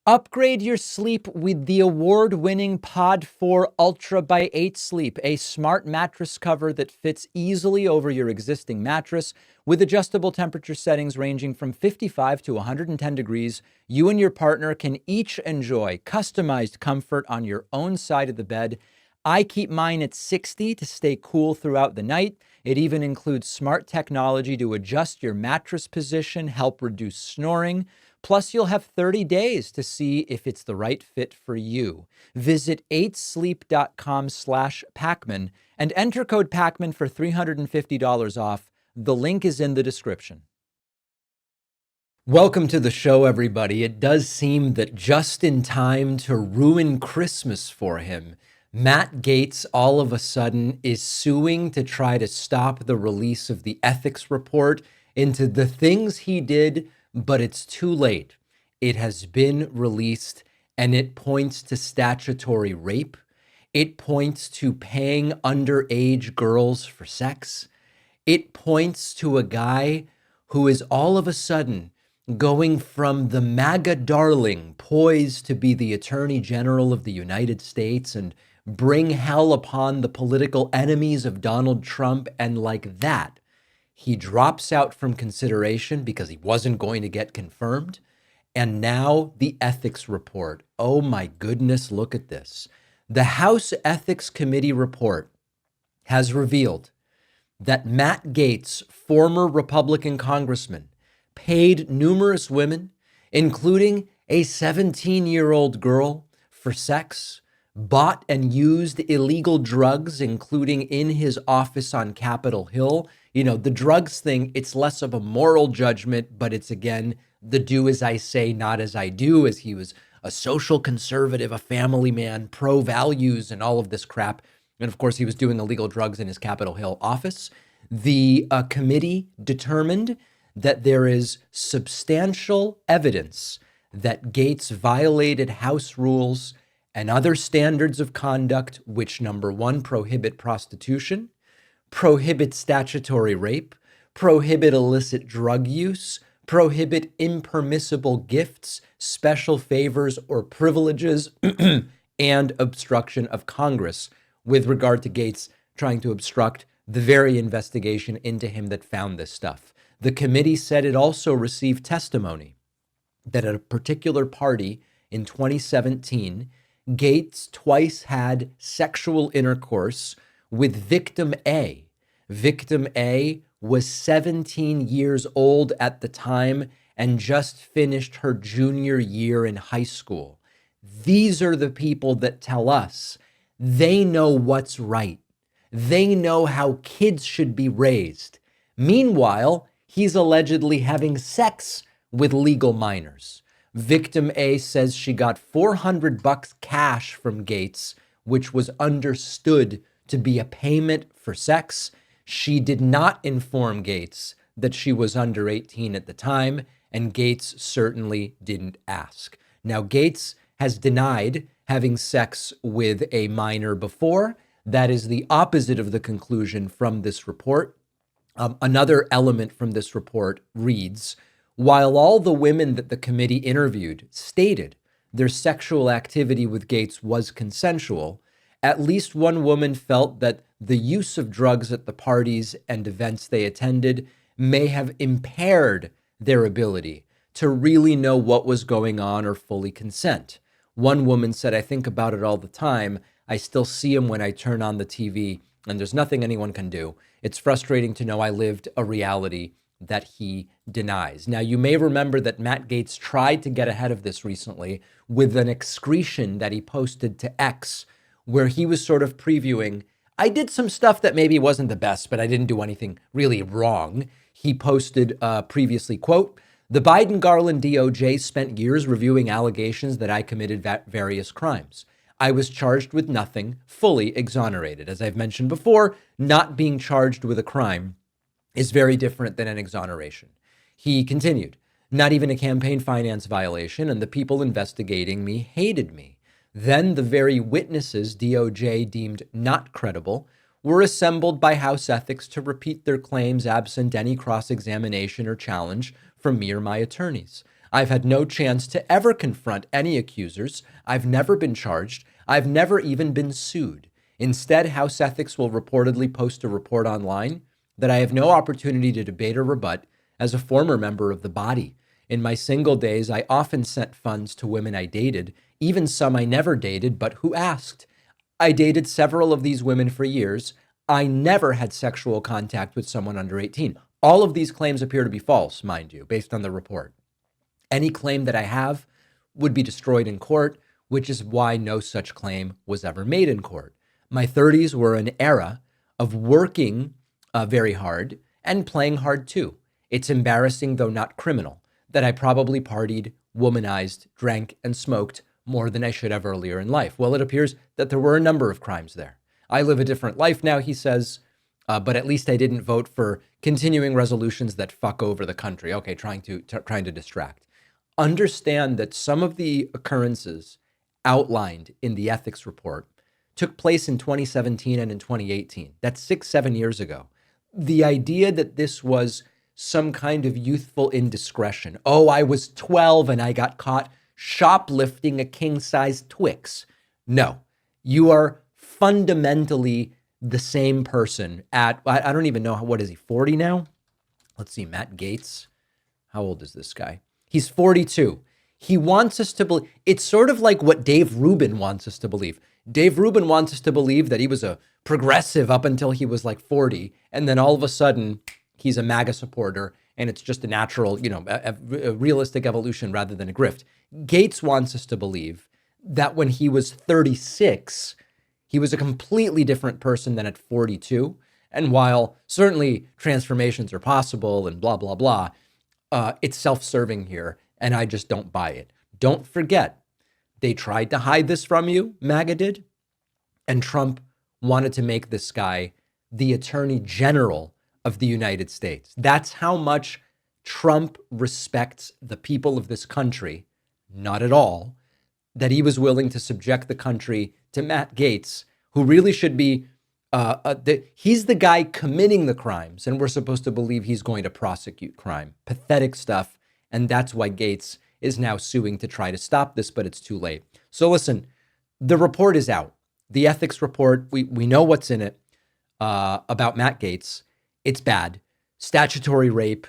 Upgrade your sleep with the award-winning Pod 4 Ultra by 8 Sleep, a smart mattress cover that fits easily over your existing mattress with adjustable temperature settings ranging from 55 to 110 degrees. You and your partner can each enjoy customized comfort on your own side of the bed. I keep mine at 60 to stay cool throughout the night. It even includes smart technology to adjust your mattress position, help reduce snoring. Plus, you'll have 30 days to see if it's the right fit for you. Visit 8sleep.com/Pacman and enter code Pacman for $350 off. The link is in the description. Welcome to the show, everybody. It does seem that just in time to ruin Christmas for him, Matt Gaetz all of a sudden is suing to try to stop the release of the ethics report into the things he did, but it's too late. It has been released, and it points to statutory rape. It points to paying underage girls for sex. It points to a guy who is all of a sudden going from the MAGA darling poised to be the Attorney General of the United States and bring hell upon the political enemies of Donald Trump, and like that, he drops out from consideration because he wasn't going to get confirmed. And now the ethics report. Oh my goodness, look at this. The House Ethics Committee report has revealed that Matt Gaetz, former Republican congressman, paid numerous women, including a 17-year-old girl, for sex, bought and used illegal drugs, including in his office on Capitol Hill. You know, the drugs thing, it's less of a moral judgment, but it's, again, the do as I say, not as I do, as he was a social conservative, a family man, pro-values, and all of this crap. And of course, he was doing illegal drugs in his Capitol Hill office. The committee determined that there is substantial evidence that Gaetz violated House rules and other standards of conduct, which, number one, prohibit prostitution, prohibit statutory rape, prohibit illicit drug use, prohibit impermissible gifts, special favors or privileges, and obstruction of Congress with regard to Gaetz trying to obstruct the very investigation into him that found this stuff. The committee said it also received testimony that at a particular party in 2017, Gaetz twice had sexual intercourse with victim A. Victim A was 17 years old at the time and just finished her junior year in high school. These are the people that tell us they know what's right. They know how kids should be raised. Meanwhile, he's allegedly having sex with legal minors. Victim A says she got $400 cash from Gaetz, which was understood to be a payment for sex. She did not inform Gaetz that she was under 18 at the time, and Gaetz certainly didn't ask. Now, Gaetz has denied having sex with a minor before. That is the opposite of the conclusion from this report. Another element from this report reads, while all the women that the committee interviewed stated their sexual activity with Gaetz was consensual, at least one woman felt that the use of drugs at the parties and events they attended may have impaired their ability to really know what was going on or fully consent. One woman said, I think about it all the time. I still see him when I turn on the TV, and there's nothing anyone can do. It's frustrating to know I lived a reality that he denies. Now, you may remember that Matt Gaetz tried to get ahead of this recently with an excretion that he posted to X, where he was sort of previewing, I did some stuff that maybe wasn't the best, but I didn't do anything really wrong. He posted previously, quote, the Biden-Garland DOJ spent years reviewing allegations that I committed various crimes. I was charged with nothing, fully exonerated. As I've mentioned before, not being charged with a crime is very different than an exoneration. He continued, not even a campaign finance violation, and the people investigating me hated me. Then the very witnesses DOJ deemed not credible were assembled by House Ethics to repeat their claims absent any cross-examination or challenge from me or my attorneys. I've had no chance to ever confront any accusers. I've never been charged. I've never even been sued. Instead, House Ethics will reportedly post a report online that I have no opportunity to debate or rebut as a former member of the body. In my single days, I often sent funds to women I dated, even some I never dated, but who asked. I dated several of these women for years. I never had sexual contact with someone under 18. All of these claims appear to be false, mind you, based on the report. Any claim that I have would be destroyed in court, which is why no such claim was ever made in court. My 30s were an era of working very hard and playing hard too. It's embarrassing, though not criminal, that I probably partied, womanized, drank, and smoked more than I should have earlier in life. Well, it appears that there were a number of crimes there. I live a different life now, he says, but at least I didn't vote for continuing resolutions that fuck over the country. Okay, trying to distract. Understand that some of the occurrences outlined in the ethics report took place in 2017 and in 2018. That's 6-7 years ago. The idea that this was some kind of youthful indiscretion. Oh, I was 12 and I got caught shoplifting a king-sized Twix. No, you are fundamentally the same person at, I don't even know, what is he, 40 now? Let's see, Matt Gaetz. How old is this guy? He's 42. He wants us to believe, it's sort of like what Dave Rubin wants us to believe. Dave Rubin wants us to believe that he was a progressive up until he was like 40. And then all of a sudden, he's a MAGA supporter, and it's just a natural, a realistic evolution rather than a grift. Gaetz wants us to believe that when he was 36, he was a completely different person than at 42. And while certainly transformations are possible and blah, blah, blah, it's self-serving here, and I just don't buy it. Don't forget, they tried to hide this from you, MAGA did, and Trump wanted to make this guy the Attorney General of the United States. That's how much Trump respects the people of this country, not at all, that he was willing to subject the country to Matt Gaetz, who really should be, he's the guy committing the crimes, and we're supposed to believe he's going to prosecute crime. Pathetic stuff, and that's why Gaetz is now suing to try to stop this, but it's too late. So listen, the report is out. The ethics report, we know what's in it about Matt Gaetz. It's bad. Statutory rape,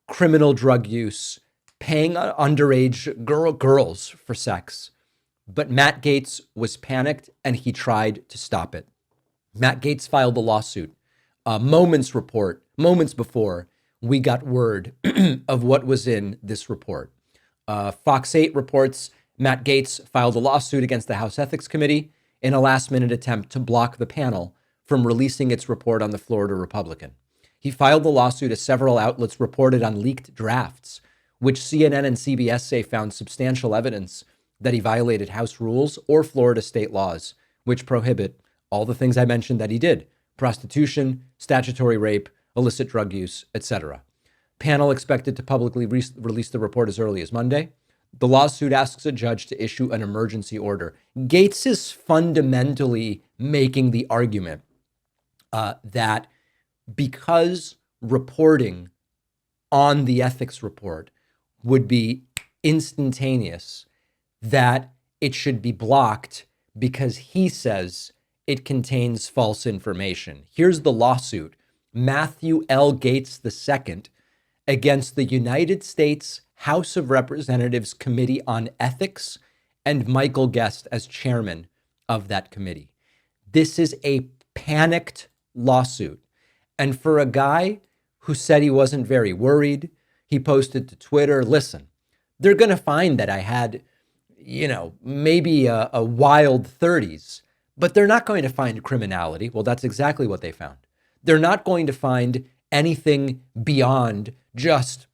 criminal drug use, paying underage girls for sex. But Matt Gaetz was panicked and he tried to stop it. Matt Gaetz filed a lawsuit moments before we got word of what was in this report. Fox 8 reports Matt Gaetz filed a lawsuit against the House Ethics Committee in a last-minute attempt to block the panel from releasing its report on the Florida Republican. He filed the lawsuit as several outlets reported on leaked drafts, which CNN and CBS say found substantial evidence that he violated House rules or Florida state laws, which prohibit all the things I mentioned that he did: prostitution, statutory rape, illicit drug use, etc. Panel expected to publicly release the report as early as Monday. The lawsuit asks a judge to issue an emergency order. Gaetz is fundamentally making the argument that because reporting on the ethics report would be instantaneous, that it should be blocked because he says it contains false information. Here's the lawsuit. Matthew L. Gaetz II against the United States House of Representatives Committee on Ethics and Michael Guest as chairman of that committee. This is a panicked lawsuit. And for a guy who said he wasn't very worried, he posted to Twitter, listen, they're going to find that I had, maybe a wild 30s, but they're not going to find criminality. Well, that's exactly what they found. They're not going to find anything beyond just,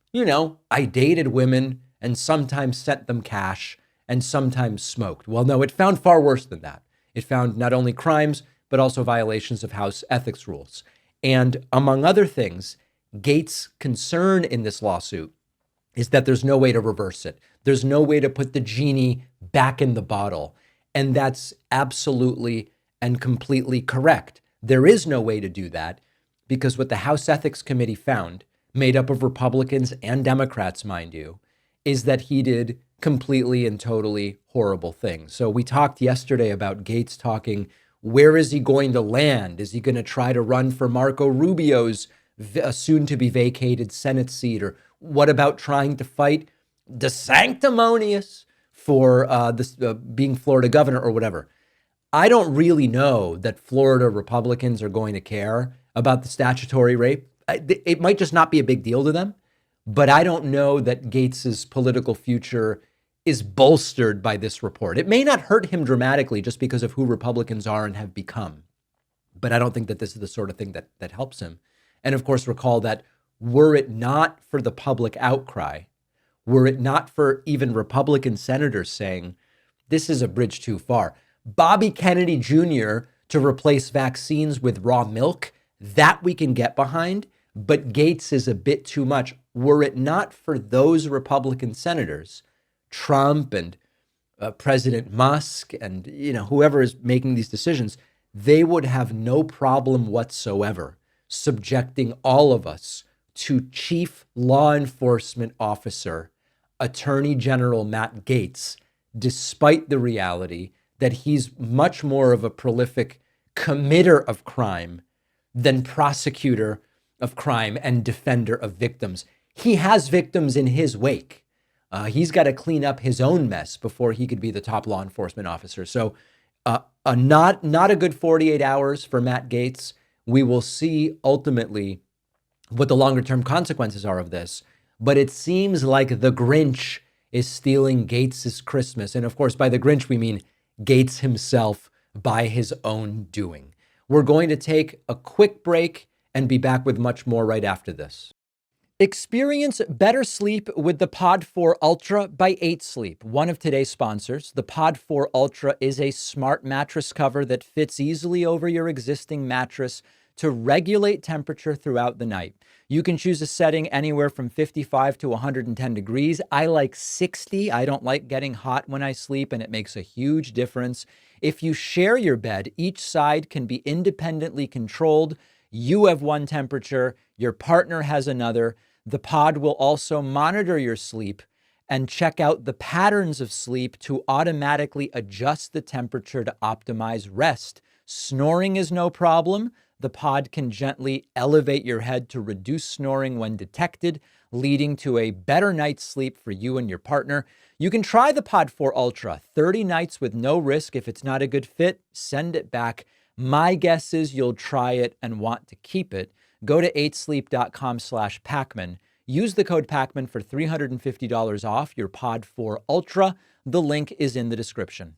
I dated women and sometimes sent them cash and sometimes smoked. Well, no, it found far worse than that. It found not only crimes, but also violations of House ethics rules. And among other things, Gaetz' concern in this lawsuit is that there's no way to reverse it. There's no way to put the genie back in the bottle. And that's absolutely and completely correct. There is no way to do that because what the House Ethics Committee found, made up of Republicans and Democrats, mind you, is that he did completely and totally horrible things. So we talked yesterday about Gaetz talking, where is he going to land? Is he going to try to run for Marco Rubio's soon to be vacated Senate seat? Or what about trying to fight DeSanctimonious for being Florida governor or whatever? I don't really know that Florida Republicans are going to care about the statutory rape. It might just not be a big deal to them, but I don't know that Gaetz's political future is bolstered by this report. It may not hurt him dramatically just because of who Republicans are and have become, but I don't think that this is the sort of thing that helps him. And of course, recall that were it not for the public outcry, were it not for even Republican senators saying, this is a bridge too far, Bobby Kennedy Jr. to replace vaccines with raw milk, that we can get behind, but Gaetz is a bit too much. Were it not for those Republican senators, Trump and President Musk and whoever is making these decisions, they would have no problem whatsoever subjecting all of us to Chief Law Enforcement Officer, Attorney General Matt Gaetz, despite the reality that he's much more of a prolific committer of crime than prosecutor of crime and defender of victims. He has victims in his wake. He's got to clean up his own mess before he could be the top law enforcement officer. So not a good 48 hours for Matt Gaetz. We will see ultimately what the longer term consequences are of this. But it seems like the Grinch is stealing Gaetz's Christmas. And of course, by the Grinch, we mean Gaetz himself by his own doing. We're going to take a quick break and be back with much more right after this. Experience better sleep with the Pod 4 Ultra by 8 Sleep, one of today's sponsors. The Pod 4 Ultra is a smart mattress cover that fits easily over your existing mattress to regulate temperature throughout the night. You can choose a setting anywhere from 55 to 110 degrees. I like 60. I don't like getting hot when I sleep, and it makes a huge difference. If you share your bed, each side can be independently controlled. You have one temperature, your partner has another. The pod will also monitor your sleep and check out the patterns of sleep to automatically adjust the temperature to optimize rest. Snoring is no problem. The pod can gently elevate your head to reduce snoring when detected, leading to a better night's sleep for you and your partner. You can try the Pod 4 Ultra, 30 nights with no risk. If it's not a good fit, send it back. My guess is you'll try it and want to keep it. Go to 8sleep.com/Pacman. Use the code Pacman for $350 off your Pod 4 Ultra. The link is in the description.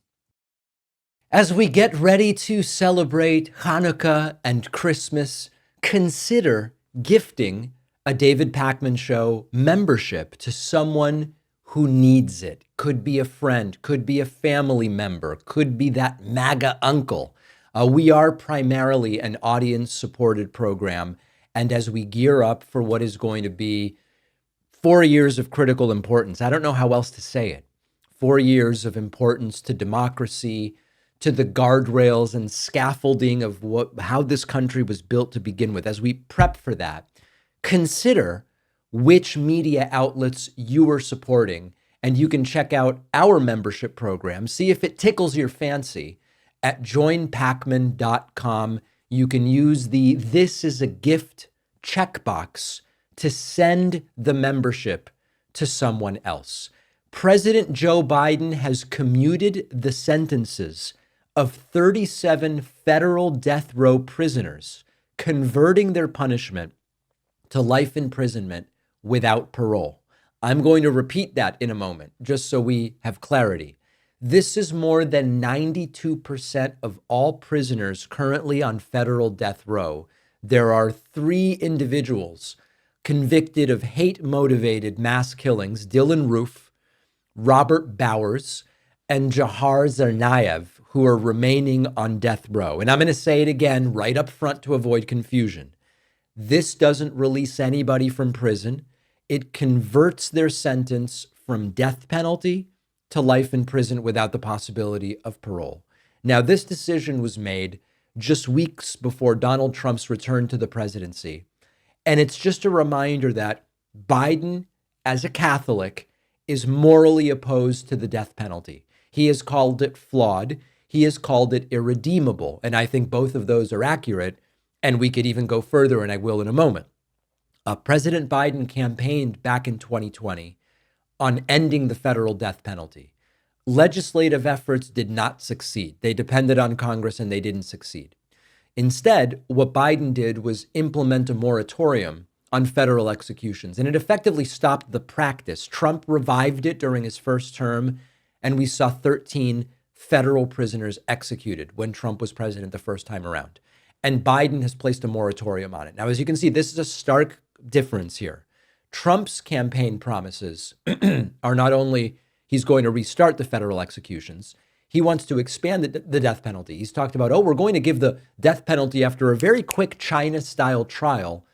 As we get ready to celebrate Hanukkah and Christmas, consider gifting a David Pacman Show membership to someone who needs it. Could be a friend, could be a family member, could be that MAGA uncle. We are primarily an audience-supported program, and as we gear up for what is going to be 4 years of critical importance, I don't know how else to say it, 4 years of importance to democracy, to the guardrails and scaffolding of how this country was built to begin with. As we prep for that, consider which media outlets you are supporting, and you can check out our membership program. See if it tickles your fancy at joinpacman.com. You can use the "This is a gift" checkbox to send the membership to someone else. President Joe Biden has commuted the sentences of 37 federal death row prisoners, converting their punishment to life imprisonment without parole. I'm going to repeat that in a moment, just so we have clarity. This is more than 92% of all prisoners currently on federal death row. There are 3 individuals convicted of hate-motivated mass killings: Dylan Roof, Robert Bowers, and Jahar Tsarnaev, who are remaining on death row. And I'm going to say it again right up front to avoid confusion. This doesn't release anybody from prison. It converts their sentence from death penalty to life in prison without the possibility of parole. Now, this decision was made just weeks before Donald Trump's return to the presidency. And it's just a reminder that Biden, as a Catholic, is morally opposed to the death penalty. He has called it flawed. He has called it irredeemable. And I think both of those are accurate. And we could even go further, and I will in a moment. President Biden campaigned back in 2020 on ending the federal death penalty. Legislative efforts did not succeed. They depended on Congress and they didn't succeed. Instead, what Biden did was implement a moratorium on federal executions, and it effectively stopped the practice. Trump revived it during his first term, and we saw 13 federal prisoners executed when Trump was president the first time around. And Biden has placed a moratorium on it. Now, as you can see, this is a stark difference here. Trump's campaign promises are not only he's going to restart the federal executions, he wants to expand the death penalty. He's talked about, we're going to give the death penalty after a very quick China-style trial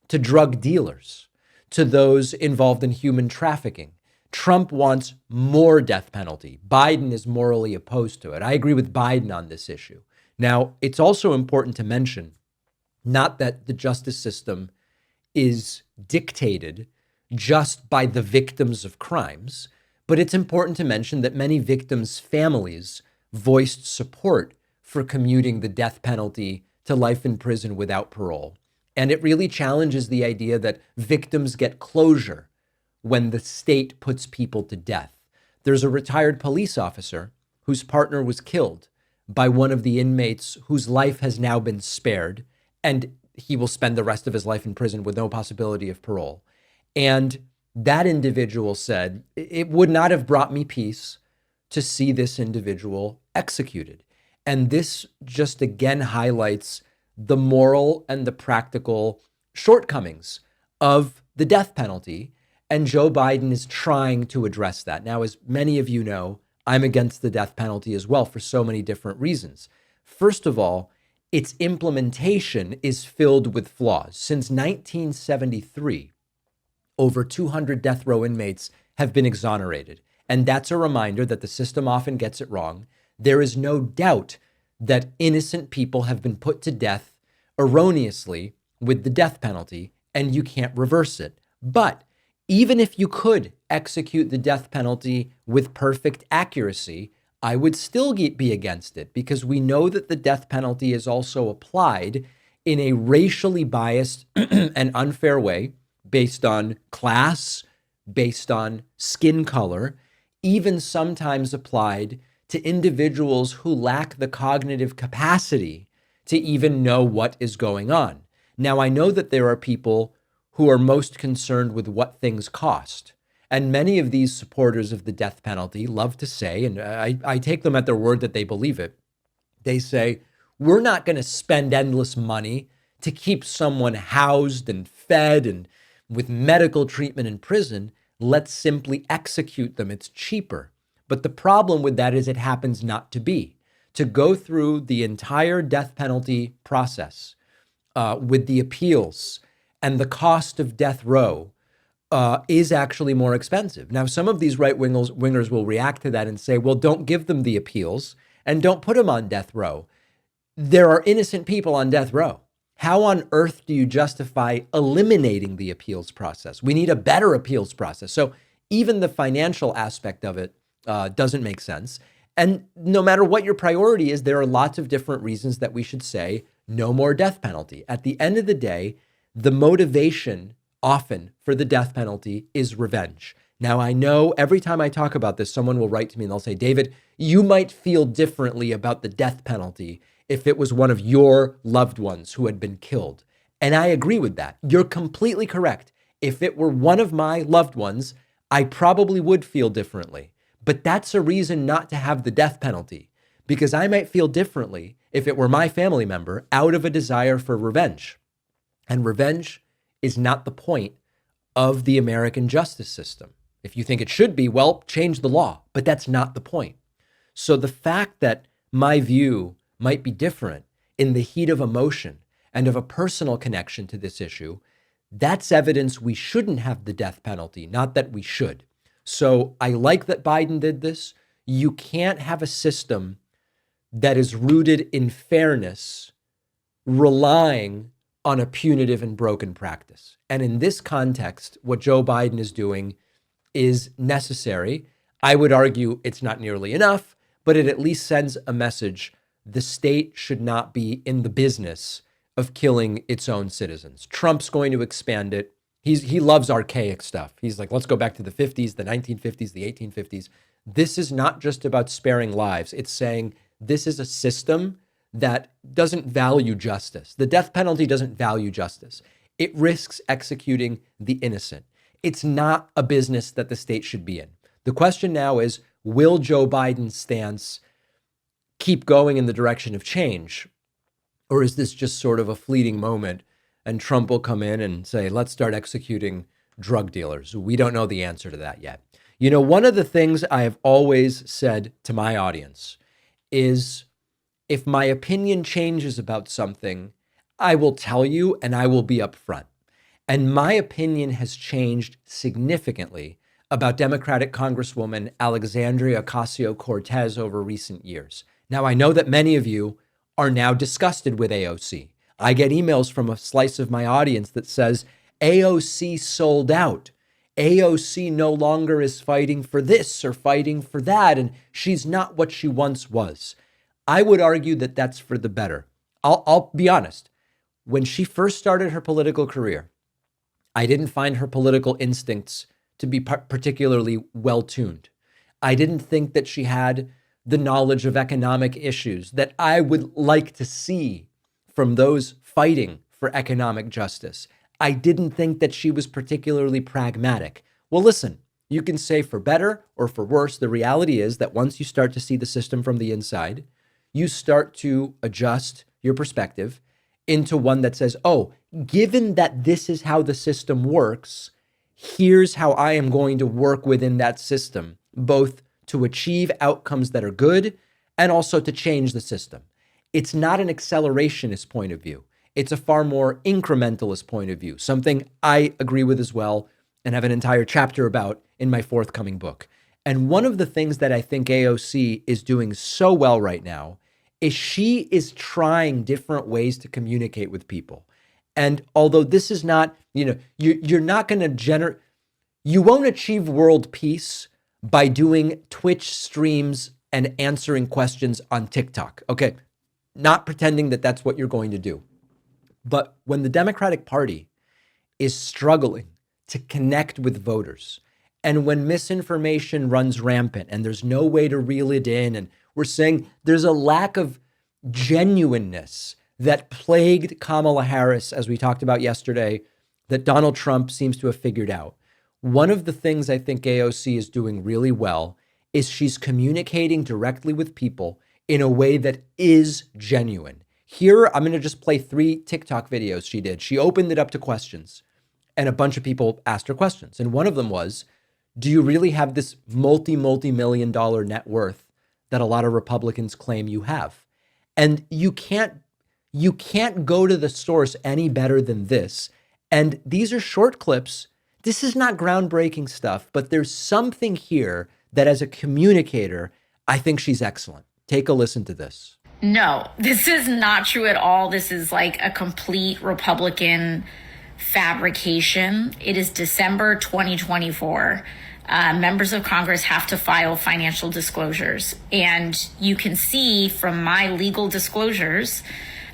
to drug dealers, to those involved in human trafficking. Trump wants more death penalty. Biden is morally opposed to it. I agree with Biden on this issue. Now, it's also important to mention, not that the justice system is dictated just by the victims of crimes, but it's important to mention that many victims' families voiced support for commuting the death penalty to life in prison without parole. And it really challenges the idea that victims get closure when the state puts people to death. There's a retired police officer whose partner was killed by one of the inmates whose life has now been spared, and he will spend the rest of his life in prison with no possibility of parole. And that individual said, it would not have brought me peace to see this individual executed. And this just again highlights the moral and the practical shortcomings of the death penalty. And Joe Biden is trying to address that. Now, as many of you know, I'm against the death penalty as well for so many different reasons. First of all, its implementation is filled with flaws. Since 1973, over 200 death row inmates have been exonerated. And that's a reminder that the system often gets it wrong. There is no doubt that innocent people have been put to death erroneously with the death penalty, and you can't reverse it. But even if you could execute the death penalty with perfect accuracy, I would still be against it, because we know that the death penalty is also applied in a racially biased and unfair way based on class, based on skin color, even sometimes applied to individuals who lack the cognitive capacity to even know what is going on. Now, I know that there are people who are most concerned with what things cost. And many of these supporters of the death penalty love to say, and I take them at their word that they believe it, they say, we're not going to spend endless money to keep someone housed and fed and with medical treatment in prison. Let's simply execute them. It's cheaper. But the problem with that is it happens not to be. To go through the entire death penalty process with the appeals and the cost of death row is actually more expensive. Now, some of these right-wingers will react to that and say, well, don't give them the appeals and don't put them on death row. There are innocent people on death row. How on earth do you justify eliminating the appeals process? We need a better appeals process. So even the financial aspect of it doesn't make sense. And no matter what your priority is, there are lots of different reasons that we should say no more death penalty. At the end of the day, the motivation often for the death penalty is revenge. Now, I know every time I talk about this, someone will write to me and they'll say, David, you might feel differently about the death penalty if it was one of your loved ones who had been killed. And I agree with that. You're completely correct. If it were one of my loved ones, I probably would feel differently. But that's a reason not to have the death penalty, because I might feel differently if it were my family member out of a desire for revenge. And revenge is not the point of the American justice system. If you think it should be, well, change the law, but that's not the point. So the fact that my view might be different in the heat of emotion and of a personal connection to this issue, that's evidence we shouldn't have the death penalty, not that we should. So I like that Biden did this. You can't have a system that is rooted in fairness, relying on a punitive and broken practice. And in this context, what Joe Biden is doing is necessary. I would argue it's not nearly enough, but it at least sends a message. The state should not be in the business of killing its own citizens. Trump's going to expand it. He loves archaic stuff. He's like, let's go back to the 50s, the 1950s, the 1850s. This is not just about sparing lives. It's saying this is a system that doesn't value justice. The death penalty doesn't value justice. It risks executing the innocent. It's not a business that the state should be in. The question now is, will Joe Biden's stance keep going in the direction of change? Or is this just sort of a fleeting moment and Trump will come in and say, let's start executing drug dealers? We don't know the answer to that yet. You know, one of the things I have always said to my audience is, if my opinion changes about something, I will tell you and I will be upfront. And my opinion has changed significantly about Democratic Congresswoman Alexandria Ocasio-Cortez over recent years. Now, I know that many of you are now disgusted with AOC. I get emails from a slice of my audience that says, AOC sold out. AOC no longer is fighting for this or fighting for that, and she's not what she once was. I would argue that that's for the better. I'll be honest. When she first started her political career, I didn't find her political instincts to be particularly well-tuned. I didn't think that she had the knowledge of economic issues that I would like to see from those fighting for economic justice. I didn't think that she was particularly pragmatic. Well, listen, you can say for better or for worse. The reality is that once you start to see the system from the inside, you start to adjust your perspective into one that says, oh, given that this is how the system works, here's how I am going to work within that system, both to achieve outcomes that are good and also to change the system. It's not an accelerationist point of view. It's a far more incrementalist point of view, something I agree with as well and have an entire chapter about in my forthcoming book. And one of the things that I think AOC is doing so well right now is she is trying different ways to communicate with people. And although this is not, you're not going to you won't achieve world peace by doing Twitch streams and answering questions on TikTok. Okay, not pretending that that's what you're going to do. But when the Democratic Party is struggling to connect with voters, and when misinformation runs rampant and there's no way to reel it in, and we're saying there's a lack of genuineness that plagued Kamala Harris, as we talked about yesterday, that Donald Trump seems to have figured out. One of the things I think AOC is doing really well is she's communicating directly with people in a way that is genuine. Here, I'm going to just play 3 TikTok videos she did. She opened it up to questions, and a bunch of people asked her questions. And one of them was, do you really have this multi-million dollar net worth that a lot of Republicans claim you have? And you can't go to the source any better than this. And these are short clips. This is not groundbreaking stuff, but there's something here that as a communicator, I think she's excellent. Take a listen to this. No, this is not true at all. This is like a complete Republican fabrication. It is December 2024. Members of Congress have to file financial disclosures. And you can see from my legal disclosures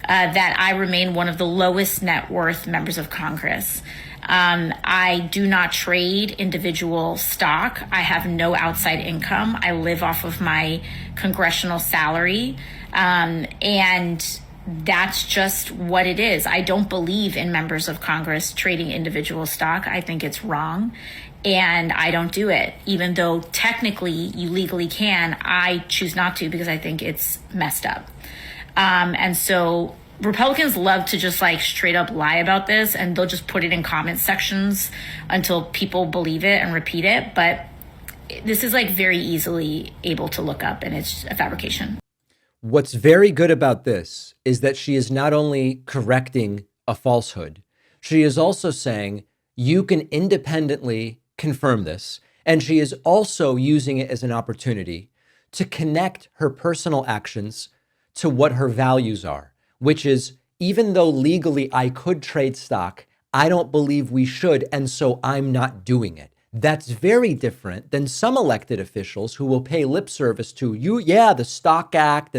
that I remain one of the lowest net worth members of Congress. I do not trade individual stock. I have no outside income. I live off of my congressional salary. And that's just what it is. I don't believe in members of Congress trading individual stock. I think it's wrong. And I don't do it. Even though technically you legally can, I choose not to because I think it's messed up. And so Republicans love to just like straight up lie about this, and they'll just put it in comment sections until people believe it and repeat it. But this is like very easily able to look up, and it's a fabrication. What's very good about this is that she is not only correcting a falsehood, she is also saying you can independently confirm this. And she is also using it as an opportunity to connect her personal actions to what her values are, which is, even though legally I could trade stock, I don't believe we should, and so I'm not doing it. That's very different than some elected officials who will pay lip service to you, yeah, the Stock Act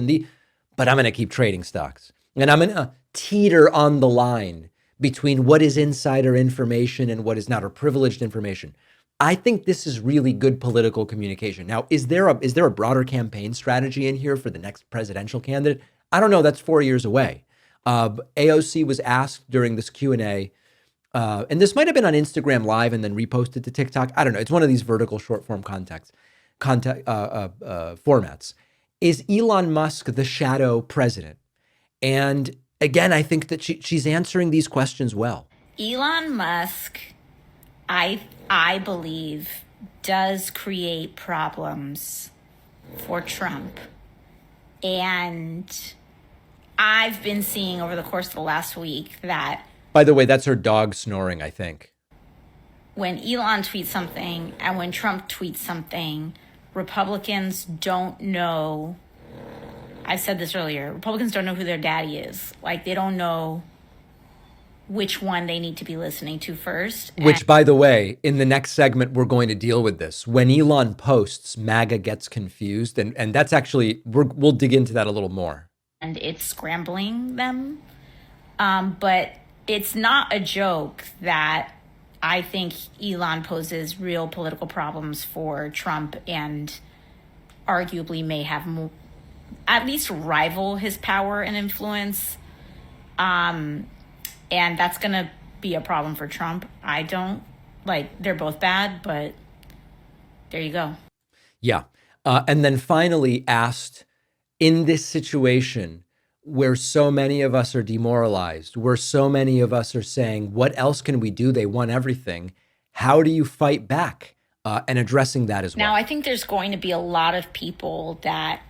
but I'm going to keep trading stocks. And I'm going to teeter on the line between what is insider information and what is not, or privileged information. I think this is really good political communication. Now, is there a broader campaign strategy in here for the next presidential candidate? I don't know. That's 4 years away. AOC was asked during this Q&A, and this might have been on Instagram Live and then reposted to TikTok. I don't know. It's one of these vertical short form formats. Is Elon Musk the shadow president? And again, I think that she's answering these questions well. Elon Musk, I believe, does create problems for Trump. And I've been seeing over the course of the last week that... By the way, that's her dog snoring, I think. When Elon tweets something and when Trump tweets something, Republicans don't know. I've said this earlier. Republicans don't know who their daddy is. Like, they don't know which one they need to be listening to first. Which, by the way, in the next segment, we're going to deal with this. When Elon posts, MAGA gets confused. And that's actually, we'll dig into that a little more. And it's scrambling them. But it's not a joke that I think Elon poses real political problems for Trump and arguably may have more, at least rival his power and influence. And that's going to be a problem for Trump. They're both bad, but there you go. Yeah. And then finally asked, in this situation where so many of us are demoralized, where so many of us are saying, what else can we do? They want everything. How do you fight back? And addressing that as well. Now, I think there's going to be a lot of people that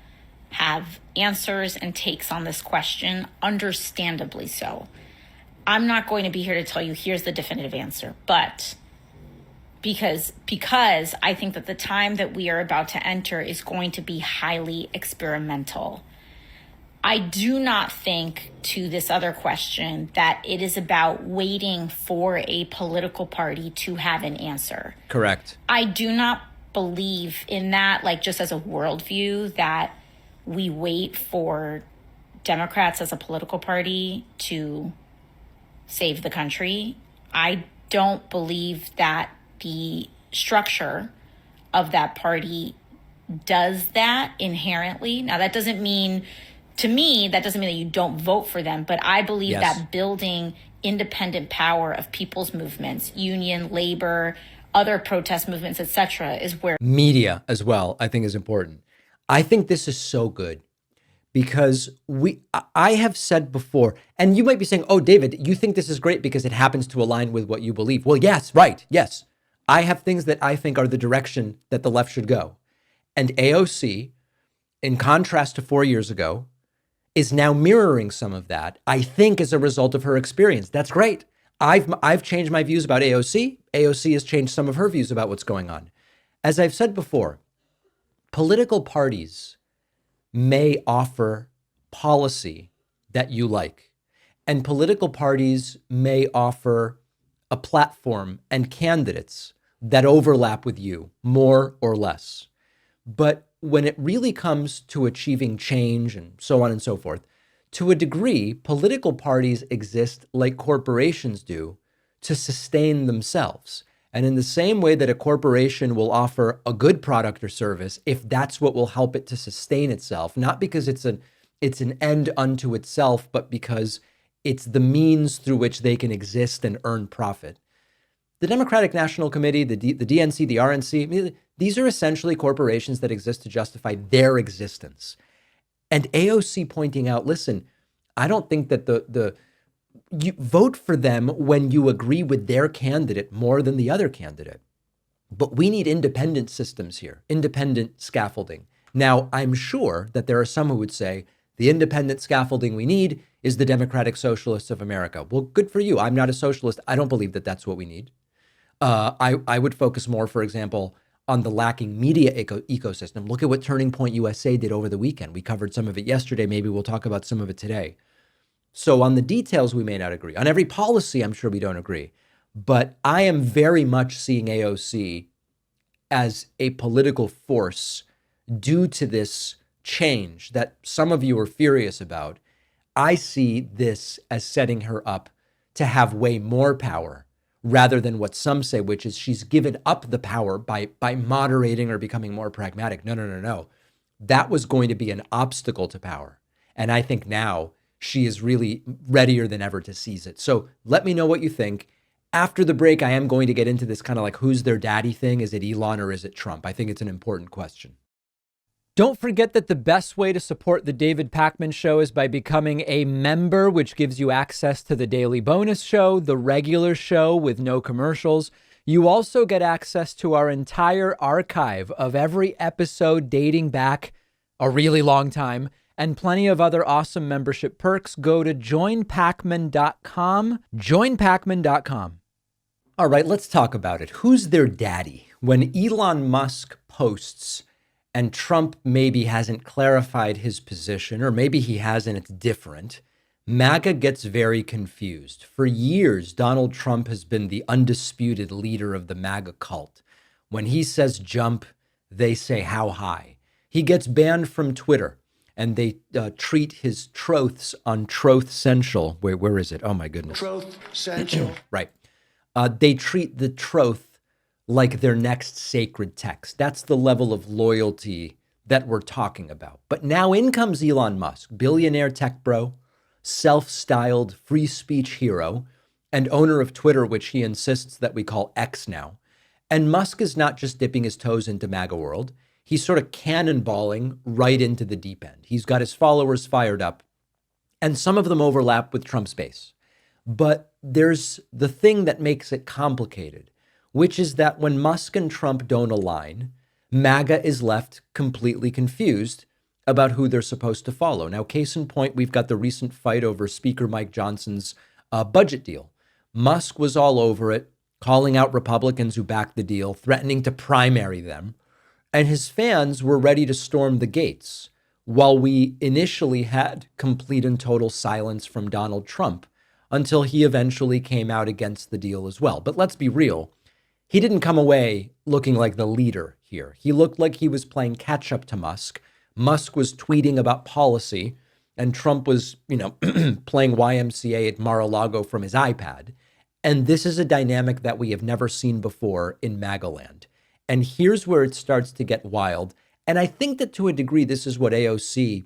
have answers and takes on this question, understandably so. I'm not going to be here to tell you, here's the definitive answer, but because I think that the time that we are about to enter is going to be highly experimental. I do not think, to this other question, that it is about waiting for a political party to have an answer. Correct. I do not believe in that, just as a worldview, that we wait for Democrats as a political party to save the country. I don't believe that the structure of that party does that inherently. Now, that doesn't mean, to me, that doesn't mean that you don't vote for them, but I believe that building independent power of people's movements, union, labor, other protest movements, etc., is where media as well, I think, is important. I think this is so good because I have said before, and you might be saying, oh, David, you think this is great because it happens to align with what you believe. Well, yes, right. Yes. I have things that I think are the direction that the left should go. And AOC, in contrast to 4 years ago, is now mirroring some of that, I think, as a result of her experience. That's great. I've changed my views about AOC. AOC has changed some of her views about what's going on. As I've said before, political parties may offer policy that you like, and political parties may offer a platform and candidates that overlap with you more or less. But when it really comes to achieving change and so on and so forth, to a degree, political parties exist like corporations do to sustain themselves. And in the same way that a corporation will offer a good product or service, if that's what will help it to sustain itself, not because it's an end unto itself, but because it's the means through which they can exist and earn profit. The Democratic National Committee, the DNC, the RNC, these are essentially corporations that exist to justify their existence. And AOC pointing out, listen, I don't think that you vote for them when you agree with their candidate more than the other candidate. But we need independent systems here, independent scaffolding. Now, I'm sure that there are some who would say the independent scaffolding we need is the Democratic Socialists of America. Well, good for you. I'm not a socialist. I don't believe that that's what we need. I would focus more, for example, on the lacking media ecosystem. Look at what Turning Point USA did over the weekend. We covered some of it yesterday. Maybe we'll talk about some of it today. So on the details, we may not agree. On every policy, I'm sure we don't agree. But I am very much seeing AOC as a political force due to this change that some of you are furious about. I see this as setting her up to have way more power rather than what some say, which is she's given up the power by moderating or becoming more pragmatic. No. That was going to be an obstacle to power. And I think now she is really readier than ever to seize it. So let me know what you think. After the break, I am going to get into this kind of like who's their daddy thing. Is it Elon or is it Trump? I think it's an important question. Don't forget that the best way to support the David Pakman Show is by becoming a member, which gives you access to the daily bonus show, the regular show with no commercials. You also get access to our entire archive of every episode dating back a really long time and plenty of other awesome membership perks. Go to joinpakman.com, joinpakman.com. All right, let's talk about it. Who's their daddy? When Elon Musk posts and Trump maybe hasn't clarified his position, or maybe he has and it's different, MAGA gets very confused. For years, Donald Trump has been the undisputed leader of the MAGA cult. When he says jump, they say how high. He gets banned from Twitter, and they treat his troths on Troth Central. Where is it? Oh, my goodness. Troth Central. Right. They treat the troth like their next sacred text. That's the level of loyalty that we're talking about. But now in comes Elon Musk, billionaire tech bro, self-styled free speech hero, and owner of Twitter, which he insists that we call X now. And Musk is not just dipping his toes into MAGA world. He's sort of cannonballing right into the deep end. He's got his followers fired up, and some of them overlap with Trump's base. But there's the thing that makes it complicated, which is that when Musk and Trump don't align, MAGA is left completely confused about who they're supposed to follow. Now, case in point, we've got the recent fight over Speaker Mike Johnson's budget deal. Musk was all over it, calling out Republicans who backed the deal, threatening to primary them. And his fans were ready to storm the gates, while we initially had complete and total silence from Donald Trump until he eventually came out against the deal as well. But let's be real. He didn't come away looking like the leader here. He looked like he was playing catch up to Musk. Musk was tweeting about policy, and Trump was, playing YMCA at Mar-a-Lago from his iPad. And this is a dynamic that we have never seen before in MAGA land. And here's where it starts to get wild. And I think that to a degree, this is what AOC,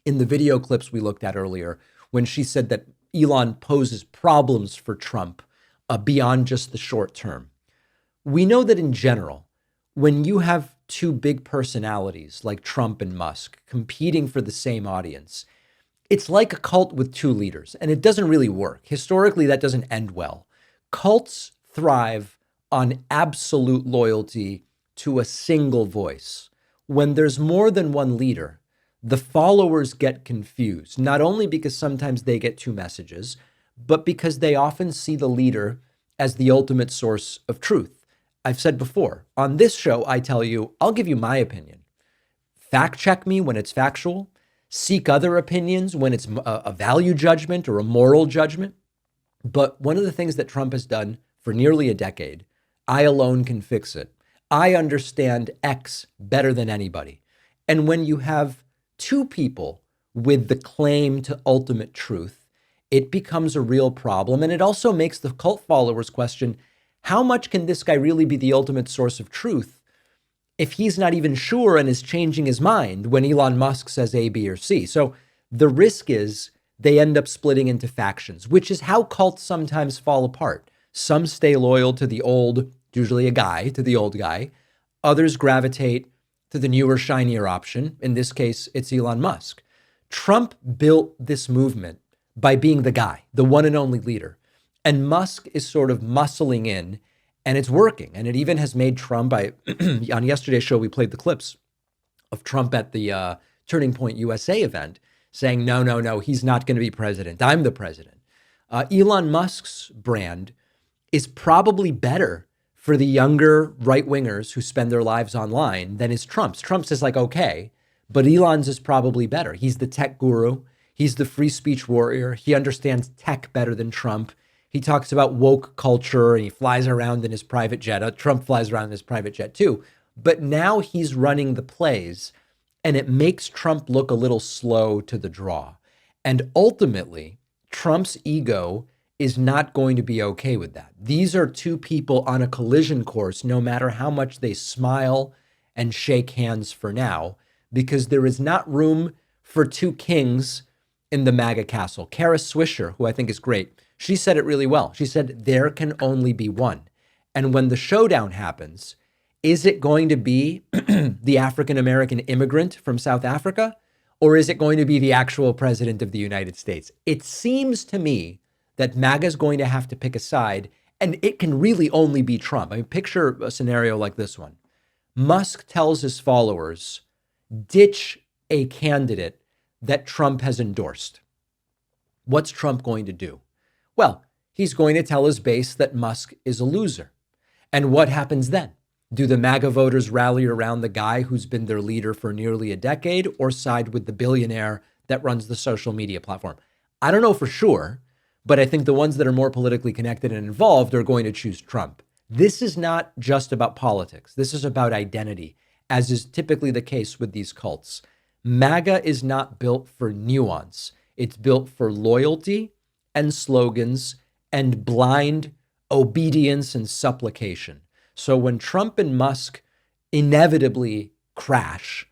in the video clips we looked at earlier, when she said that Elon poses problems for Trump beyond just the short term. We know that in general, when you have two big personalities like Trump and Musk competing for the same audience, it's like a cult with two leaders, and it doesn't really work. Historically, that doesn't end well. Cults thrive on absolute loyalty to a single voice. When there's more than one leader, the followers get confused, not only because sometimes they get two messages, but because they often see the leader as the ultimate source of truth. I've said before, on this show, I tell you, I'll give you my opinion. Fact check me when it's factual. Seek other opinions when it's a value judgment or a moral judgment. But one of the things that Trump has done for nearly a decade, I alone can fix it. I understand X better than anybody. And when you have two people with the claim to ultimate truth, it becomes a real problem. And it also makes the cult followers question, how much can this guy really be the ultimate source of truth if he's not even sure and is changing his mind when Elon Musk says A, B, or C? So the risk is they end up splitting into factions, which is how cults sometimes fall apart. Some stay loyal to the old, usually a guy, to the old guy. Others gravitate to the newer, shinier option. In this case, it's Elon Musk. Trump built this movement by being the guy, the one and only leader. And Musk is sort of muscling in, and it's working. And it even has made Trump, on yesterday's show, we played the clips of Trump at the Turning Point USA event saying, no, he's not going to be president. I'm the president. Elon Musk's brand is probably better for the younger right-wingers who spend their lives online than is Trump's. Trump's is like, okay, but Elon's is probably better. He's the tech guru. He's the free speech warrior. He understands tech better than Trump. He talks about woke culture and he flies around in his private jet. Trump flies around in his private jet too. But now he's running the plays and it makes Trump look a little slow to the draw. And ultimately, Trump's ego is not going to be okay with that. These are two people on a collision course, no matter how much they smile and shake hands for now, because there is not room for two kings in the MAGA castle. Kara Swisher, who I think is great, she said it really well. She said, there can only be one. And when the showdown happens, is it going to be the African-American immigrant from South Africa, or is it going to be the actual president of the United States? It seems to me that MAGA is going to have to pick a side, and it can really only be Trump. I mean, picture a scenario like this one. Musk tells his followers, ditch a candidate that Trump has endorsed. What's Trump going to do? Well, he's going to tell his base that Musk is a loser. And what happens then? Do the MAGA voters rally around the guy who's been their leader for nearly a decade, or side with the billionaire that runs the social media platform? I don't know for sure, but I think the ones that are more politically connected and involved are going to choose Trump. This is not just about politics. This is about identity, as is typically the case with these cults. MAGA is not built for nuance. It's built for loyalty and slogans and blind obedience and supplication. So when Trump and Musk inevitably crash,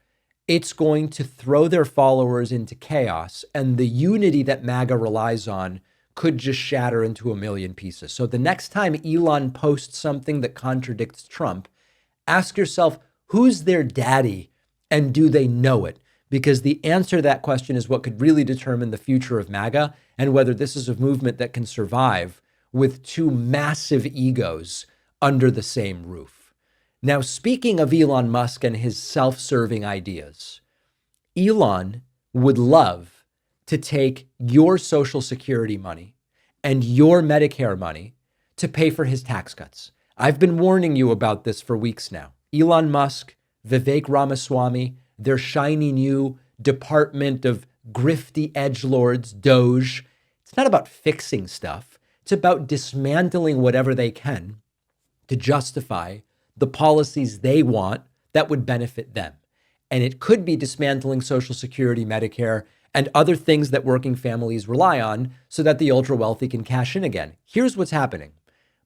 it's going to throw their followers into chaos, and the unity that MAGA relies on could just shatter into a million pieces. So the next time Elon posts something that contradicts Trump, ask yourself, who's their daddy and do they know it? Because the answer to that question is what could really determine the future of MAGA and whether this is a movement that can survive with two massive egos under the same roof. Now, speaking of Elon Musk and his self-serving ideas, Elon would love to take your Social Security money and your Medicare money to pay for his tax cuts. I've been warning you about this for weeks now. Elon Musk, Vivek Ramaswamy, their shiny new Department of Grifty Edgelords, Doge. It's not about fixing stuff. It's about dismantling whatever they can to justify the policies they want that would benefit them. And it could be dismantling Social Security, Medicare, and other things that working families rely on so that the ultra wealthy can cash in again. Here's what's happening.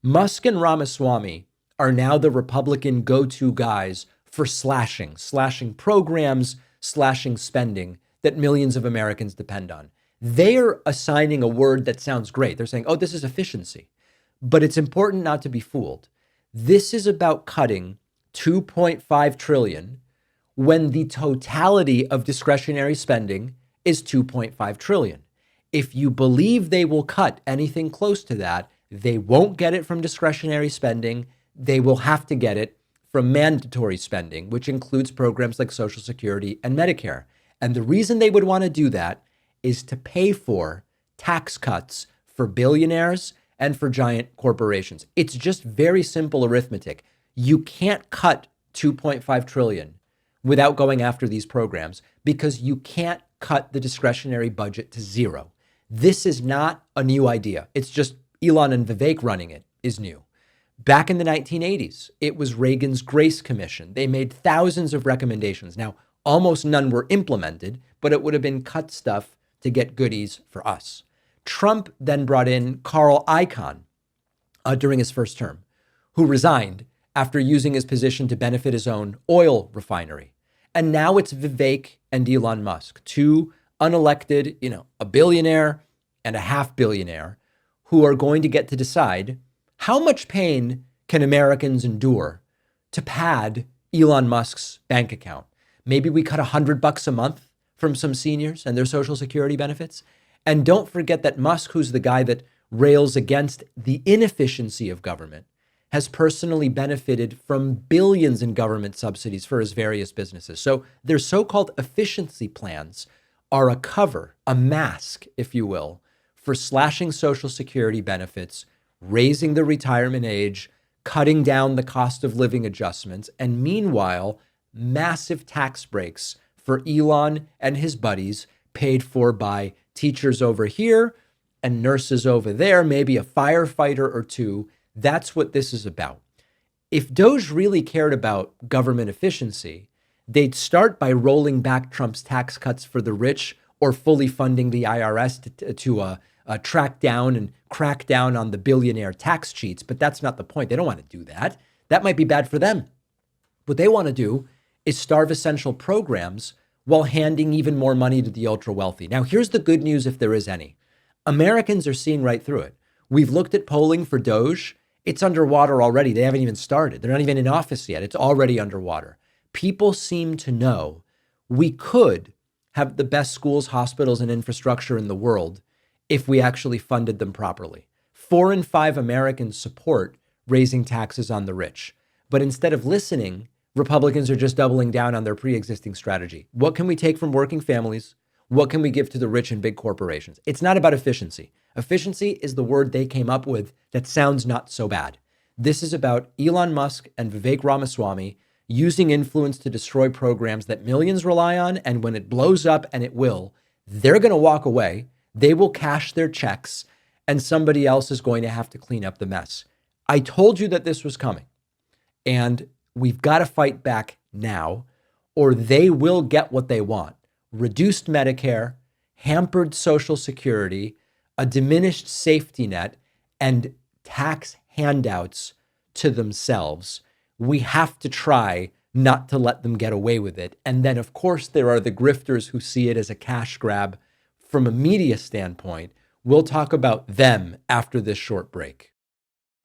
Musk and Ramaswamy are now the Republican go-to guys for slashing programs, slashing spending that millions of Americans depend on. They are assigning a word that sounds great. They're saying, oh, this is efficiency. But it's important not to be fooled. This is about cutting $2.5 trillion when the totality of discretionary spending is $2.5 trillion. If you believe they will cut anything close to that, they won't get it from discretionary spending. They will have to get it from mandatory spending, which includes programs like Social Security and Medicare. And the reason they would want to do that is to pay for tax cuts for billionaires and for giant corporations. It's just very simple arithmetic. You can't cut 2.5 trillion without going after these programs because you can't cut the discretionary budget to zero. This is not a new idea. It's just Elon and Vivek running it is new. Back in the 1980s, it was Reagan's Grace Commission. They made thousands of recommendations. Now, almost none were implemented, but it would have been cut stuff to get goodies for us. Trump then brought in Carl Icahn during his first term, who resigned after using his position to benefit his own oil refinery. And now it's Vivek and Elon Musk, two unelected, a billionaire and a half billionaire, who are going to get to decide how much pain can Americans endure to pad Elon Musk's bank account. Maybe we cut $100 a month from some seniors and their Social Security benefits. And don't forget that Musk, who's the guy that rails against the inefficiency of government, has personally benefited from billions in government subsidies for his various businesses. So their so-called efficiency plans are a cover, a mask, if you will, for slashing Social Security benefits, raising the retirement age, cutting down the cost of living adjustments, and meanwhile, massive tax breaks for Elon and his buddies paid for by teachers over here and nurses over there, maybe a firefighter or two. That's what this is about. If Doge really cared about government efficiency, they'd start by rolling back Trump's tax cuts for the rich or fully funding the IRS to track down and crack down on the billionaire tax cheats. But that's not the point. They don't want to do that. That might be bad for them. What they want to do is starve essential programs while handing even more money to the ultra wealthy. Now, here's the good news, if there is any. Americans are seeing right through it. We've looked at polling for Doge. It's underwater already. They haven't even started. They're not even in office yet. It's already underwater. People seem to know we could have the best schools, hospitals, and infrastructure in the world if we actually funded them properly. 4 in 5 Americans support raising taxes on the rich. But instead of listening, Republicans are just doubling down on their pre-existing strategy. What can we take from working families? What can we give to the rich and big corporations? It's not about efficiency. Efficiency is the word they came up with that sounds not so bad. This is about Elon Musk and Vivek Ramaswamy using influence to destroy programs that millions rely on. And when it blows up, and it will, they're going to walk away. They will cash their checks, and somebody else is going to have to clean up the mess. I told you that this was coming, and we've got to fight back now, or they will get what they want. Reduced Medicare, hampered Social Security, a diminished safety net, and tax handouts to themselves. We have to try not to let them get away with it. And then, of course, there are the grifters who see it as a cash grab. From a media standpoint, we'll talk about them after this short break.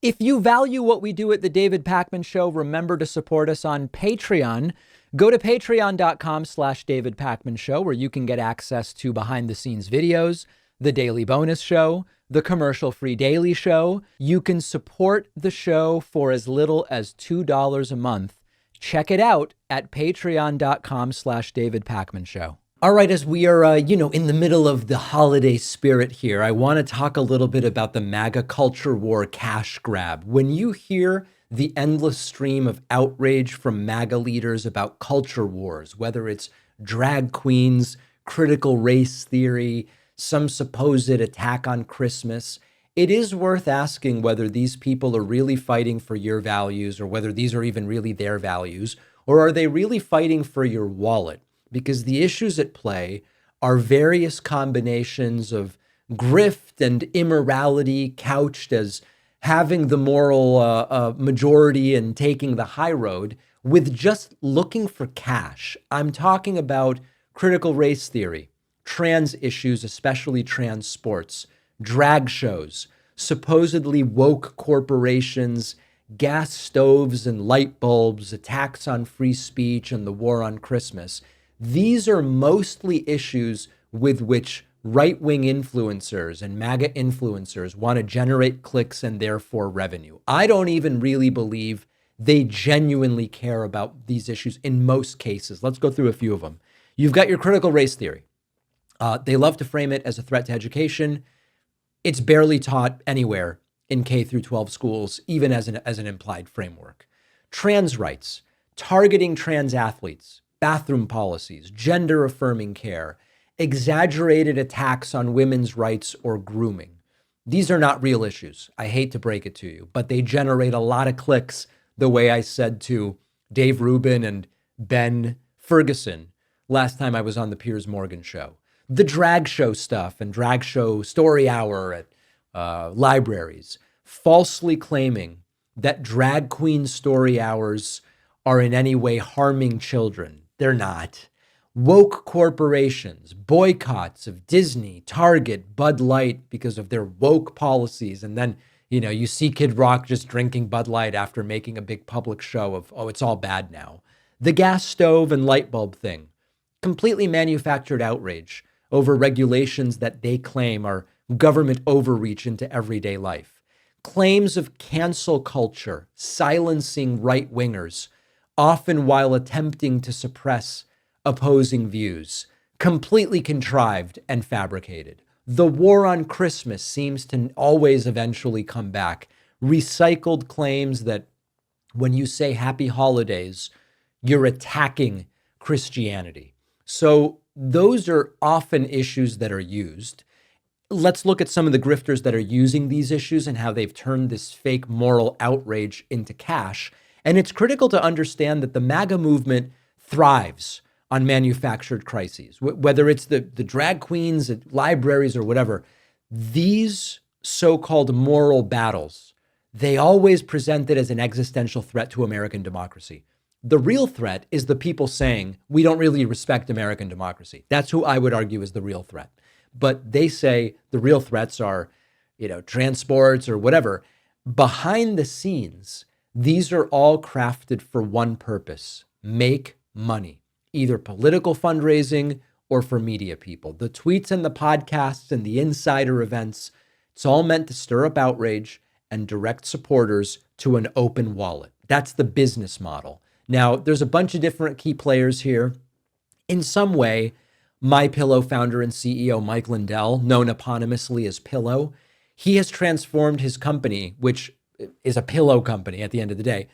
If you value what we do at The David Pakman Show, remember to support us on Patreon. Go to patreon.com/David Pakman Show, where you can get access to behind the scenes videos, the daily bonus show, the commercial-free daily show. You can support the show for as little as $2 a month. Check it out at patreon.com/David Pakman Show. All right, as we are, in the middle of the holiday spirit here, I want to talk a little bit about the MAGA culture war cash grab. When you hear the endless stream of outrage from MAGA leaders about culture wars, whether it's drag queens, critical race theory, some supposed attack on Christmas, it is worth asking whether these people are really fighting for your values, or whether these are even really their values, or are they really fighting for your wallet? Because the issues at play are various combinations of grift and immorality couched as having the moral majority and taking the high road with just looking for cash. I'm talking about critical race theory, trans issues, especially trans sports, drag shows, supposedly woke corporations, gas stoves and light bulbs, attacks on free speech, and the war on Christmas. These are mostly issues with which right-wing influencers and MAGA influencers want to generate clicks and therefore revenue. I don't even really believe they genuinely care about these issues in most cases. Let's go through a few of them. You've got your critical race theory. They love to frame it as a threat to education. It's barely taught anywhere in K through 12 schools, even as an implied framework. Trans rights, targeting trans athletes, bathroom policies, gender-affirming care, exaggerated attacks on women's rights or grooming. These are not real issues. I hate to break it to you, but they generate a lot of clicks, the way I said to Dave Rubin and Ben Ferguson last time I was on the Piers Morgan show. The drag show stuff and drag show story hour at libraries, falsely claiming that drag queen story hours are in any way harming children. They're not. Woke corporations, boycotts of Disney, Target, Bud Light because of their woke policies. And then, you see Kid Rock just drinking Bud Light after making a big public show of, it's all bad now. The gas stove and light bulb thing, completely manufactured outrage over regulations that they claim are government overreach into everyday life. Claims of cancel culture, silencing right-wingers, often while attempting to suppress opposing views, completely contrived and fabricated. The war on Christmas seems to always eventually come back. Recycled claims that when you say happy holidays, you're attacking Christianity. So those are often issues that are used. Let's look at some of the grifters that are using these issues and how they've turned this fake moral outrage into cash. And it's critical to understand that the MAGA movement thrives on manufactured crises, whether it's the drag queens at libraries or whatever. These so-called moral battles, they always present it as an existential threat to American democracy. The real threat is the people saying, we don't really respect American democracy. That's who I would argue is the real threat. But they say the real threats are, transports or whatever. Behind the scenes, these are all crafted for one purpose: make money, either political fundraising or for media people. The tweets and the podcasts and the insider events, it's all meant to stir up outrage and direct supporters to an open wallet. That's the business model. Now, there's a bunch of different key players here. In some way, MyPillow founder and CEO Mike Lindell, known eponymously as Pillow, he has transformed his company, which is a pillow company at the end of the day,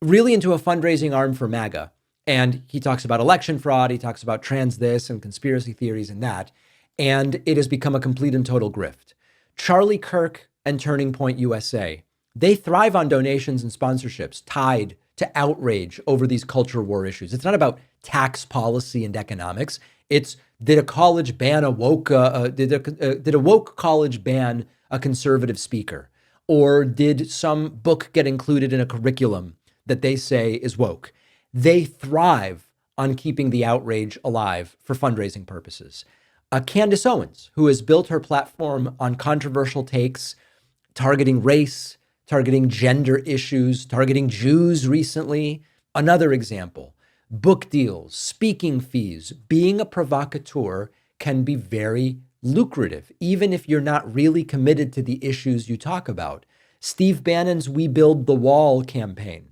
really into a fundraising arm for MAGA. And he talks about election fraud, he talks about trans this and conspiracy theories and that. And it has become a complete and total grift. Charlie Kirk and Turning Point USA, they thrive on donations and sponsorships tied to outrage over these culture war issues. It's not about tax policy and economics. It's, did a college ban a woke? Did a woke college ban a conservative speaker? Or did some book get included in a curriculum that they say is woke? They thrive on keeping the outrage alive for fundraising purposes. Candace Owens, who has built her platform on controversial takes, targeting race, targeting gender issues, targeting Jews recently. Another example, book deals, speaking fees. Being a provocateur can be very lucrative, even if you're not really committed to the issues you talk about. Steve Bannon's We Build the Wall campaign,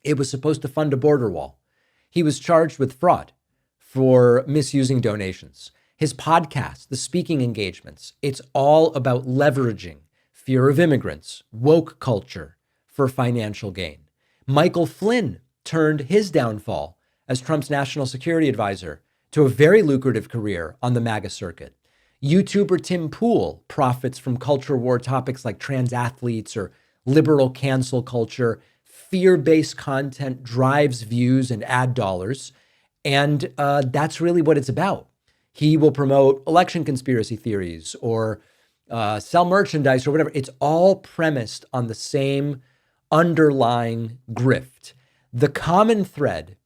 it was supposed to fund a border wall. He was charged with fraud for misusing donations. His podcast, the speaking engagements, it's all about leveraging fear of immigrants, woke culture for financial gain. Michael Flynn turned his downfall as Trump's national security advisor to a very lucrative career on the MAGA circuit. YouTuber Tim Pool profits from culture war topics like trans athletes or liberal cancel culture. Fear-based content drives views and ad dollars. And that's really what it's about. He will promote election conspiracy theories or sell merchandise or whatever. It's all premised on the same underlying grift. The common thread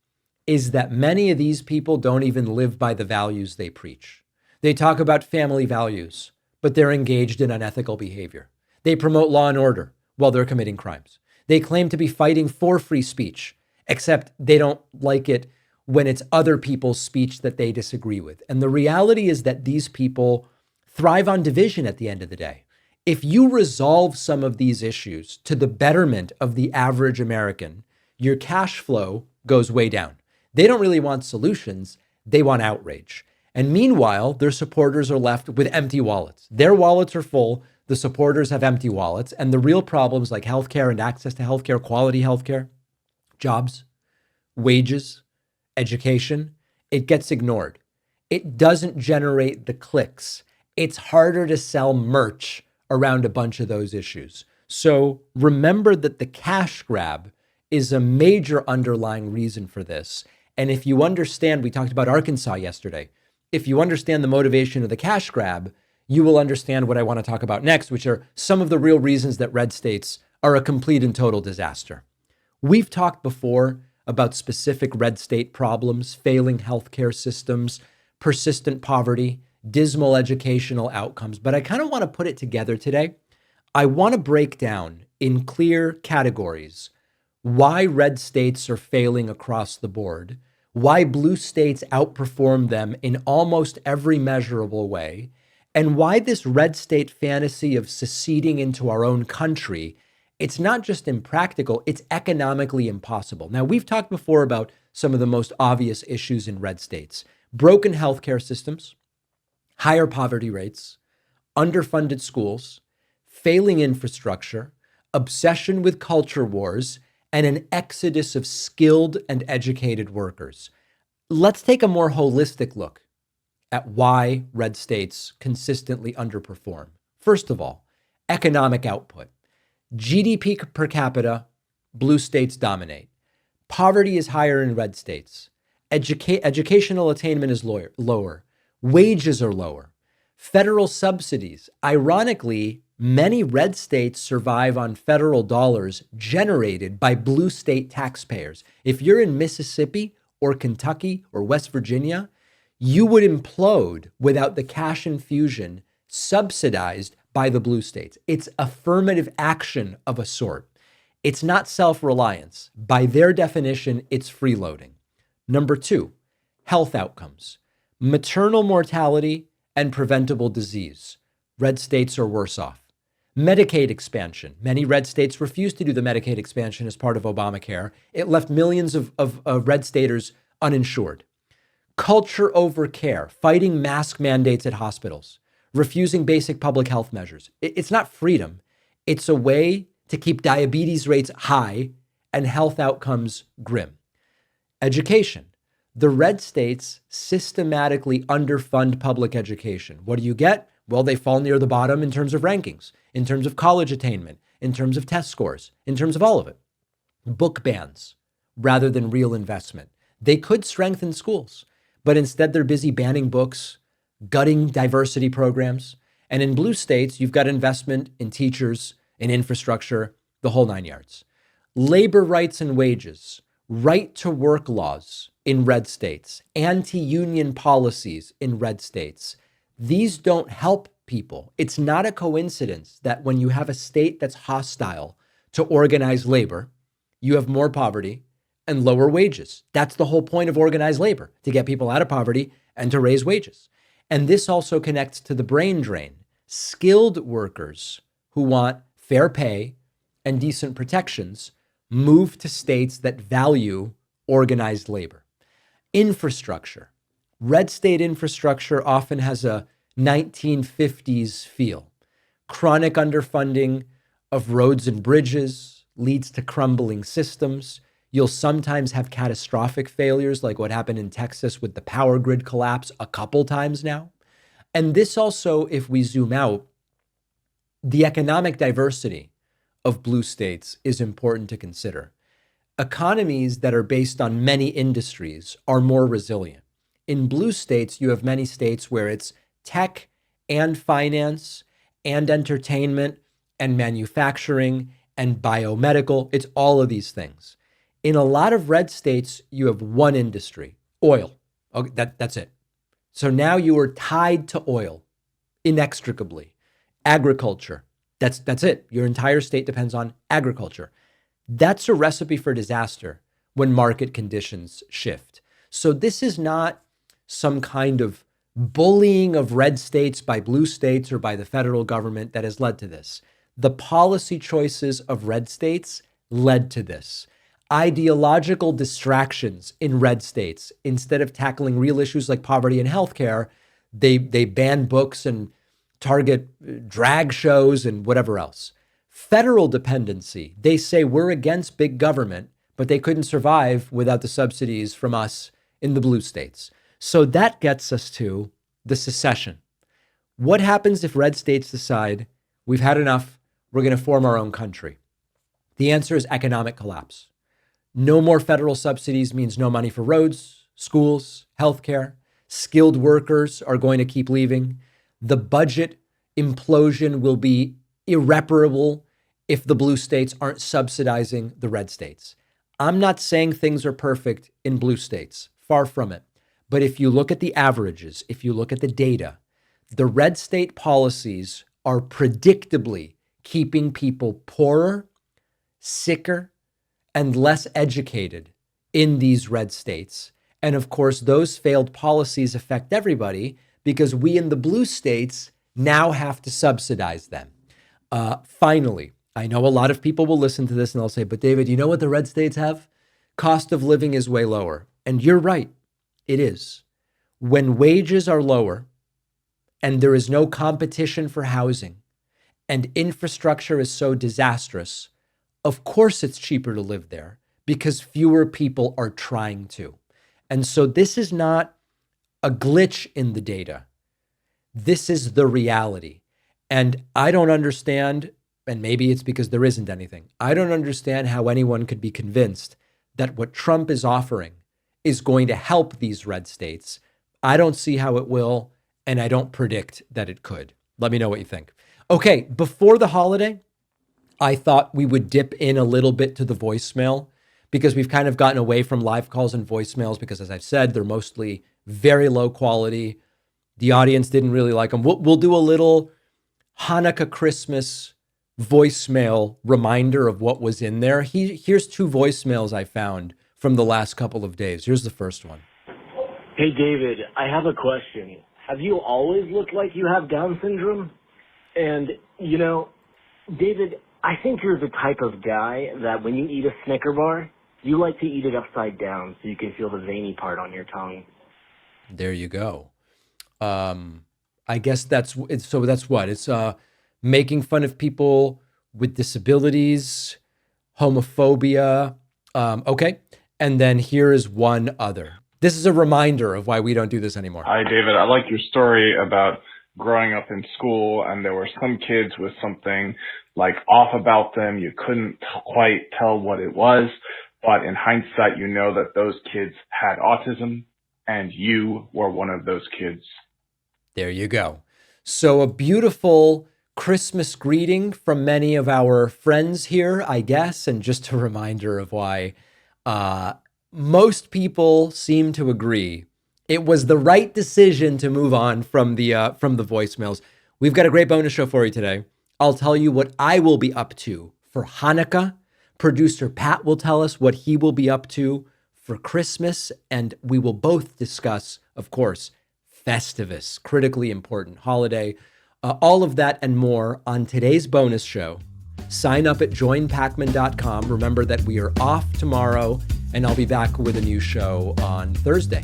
is that many of these people don't even live by the values they preach. They talk about family values, but they're engaged in unethical behavior. They promote law and order while they're committing crimes. They claim to be fighting for free speech, except they don't like it when it's other people's speech that they disagree with. And the reality is that these people thrive on division at the end of the day. If you resolve some of these issues to the betterment of the average American, your cash flow goes way down. They don't really want solutions, they want outrage. And meanwhile, their supporters are left with empty wallets. Their wallets are full, the supporters have empty wallets, and the real problems like healthcare and access to healthcare, quality healthcare, jobs, wages, education, it gets ignored. It doesn't generate the clicks. It's harder to sell merch around a bunch of those issues. So remember that the cash grab is a major underlying reason for this. And if you understand, we talked about Arkansas yesterday, if you understand the motivation of the cash grab, you will understand what I want to talk about next, which are some of the real reasons that red states are a complete and total disaster. We've talked before about specific red state problems, failing healthcare systems, persistent poverty, dismal educational outcomes, but I kind of want to put it together today. I want to break down in clear categories why red states are failing across the board, why blue states outperform them in almost every measurable way, and why this red state fantasy of seceding into our own country, it's not just impractical, it's economically impossible. Now, we've talked before about some of the most obvious issues in red states: broken healthcare systems, higher poverty rates, underfunded schools, failing infrastructure, obsession with culture wars, and an exodus of skilled and educated workers. Let's take a more holistic look at why red states consistently underperform. First of all, economic output. GDP per capita, blue states dominate. Poverty is higher in red states. Educational attainment is lower. Wages are lower. Federal subsidies. Ironically, many red states survive on federal dollars generated by blue state taxpayers. If you're in Mississippi or Kentucky or West Virginia, you would implode without the cash infusion subsidized by the blue states. It's affirmative action of a sort. It's not self-reliance. By their definition, it's freeloading. Number two, health outcomes. Maternal mortality and preventable disease. Red states are worse off. Medicaid expansion. Many red states refused to do the Medicaid expansion as part of Obamacare. It left millions of red staters uninsured. Culture over care, fighting mask mandates at hospitals, refusing basic public health measures. It's not freedom. It's a way to keep diabetes rates high and health outcomes grim. Education. The red states systematically underfund public education. What do you get? Well, they fall near the bottom in terms of rankings, in terms of college attainment, in terms of test scores, in terms of all of it. Book bans rather than real investment. They could strengthen schools, but instead they're busy banning books, gutting diversity programs. And in blue states, you've got investment in teachers, in infrastructure, the whole nine yards. Labor rights and wages, right to work laws in red states, anti-union policies in red states. These don't help people. It's not a coincidence that when you have a state that's hostile to organized labor, you have more poverty and lower wages. That's the whole point of organized labor, to get people out of poverty and to raise wages. And this also connects to the brain drain. Skilled workers who want fair pay and decent protections move to states that value organized labor. Infrastructure. Red state infrastructure often has a 1950s feel. Chronic underfunding of roads and bridges leads to crumbling systems. You'll sometimes have catastrophic failures like what happened in Texas with the power grid collapse a couple times now. And this also, if we zoom out, the economic diversity of blue states is important to consider. Economies that are based on many industries are more resilient. In blue states, you have many states where it's tech and finance and entertainment and manufacturing and biomedical. It's all of these things. In a lot of red states, you have one industry, oil. Okay, that's it. So now you are tied to oil inextricably. Agriculture, that's it. Your entire state depends on agriculture. That's a recipe for disaster when market conditions shift. So this is not some kind of bullying of red states by blue states or by the federal government that has led to this. The policy choices of red states led to this. Ideological distractions in red states, instead of tackling real issues like poverty and healthcare, they ban books and target drag shows and whatever else. Federal dependency, they say we're against big government, but they couldn't survive without the subsidies from us in the blue states. So that gets us to the secession. What happens if red states decide we've had enough, we're going to form our own country? The answer is economic collapse. No more federal subsidies means no money for roads, schools, healthcare. Skilled workers are going to keep leaving. The budget implosion will be irreparable if the blue states aren't subsidizing the red states. I'm not saying things are perfect in blue states, far from it. But if you look at the averages, if you look at the data, the red state policies are predictably keeping people poorer, sicker, and less educated in these red states. And of course, those failed policies affect everybody because we in the blue states now have to subsidize them. Finally, I know a lot of people will listen to this and they'll say, but David, you know what the red states have? Cost of living is way lower. And you're right, it is. When wages are lower and there is no competition for housing and infrastructure is so disastrous, of course it's cheaper to live there because fewer people are trying to. And so this is not a glitch in the data. This is the reality. And I don't understand, and maybe it's because there isn't anything. I don't understand how anyone could be convinced that what Trump is offering is going to help these red states. I don't see how it will, and I don't predict that it could. Let me know what you think. Okay, before the holiday, I thought we would dip in a little bit to the voicemail because we've kind of gotten away from live calls and voicemails because, as I've said, they're mostly very low quality. The audience didn't really like them. We'll do a little Hanukkah Christmas voicemail reminder of what was in there. Here's two voicemails I found from the last couple of days. Here's the first one. Hey, David, I have a question. Have you always looked like you have Down syndrome? And, you know, David, I think you're the type of guy that when you eat a Snicker bar, you like to eat it upside down so you can feel the veiny part on your tongue. There you go. I guess that's what? It's making fun of people with disabilities, homophobia. Okay. And then here is one other. This is a reminder of why we don't do this anymore. Hi, David. I like your story about growing up in school and there were some kids with something like off about them. You couldn't quite tell what it was, but in hindsight, you know that those kids had autism and you were one of those kids. There you go. So a beautiful Christmas greeting from many of our friends here, I guess, and just a reminder of why most people seem to agree it was the right decision to move on from the voicemails. We've got a great bonus show for you today. I'll tell you what I will be up to for Hanukkah. Producer Pat will tell us what he will be up to for Christmas, and we will both discuss, of course, Festivus, critically important holiday. All of that and more on today's bonus show. Sign up at joinpacman.com. Remember that we are off tomorrow, and I'll be back with a new show on Thursday.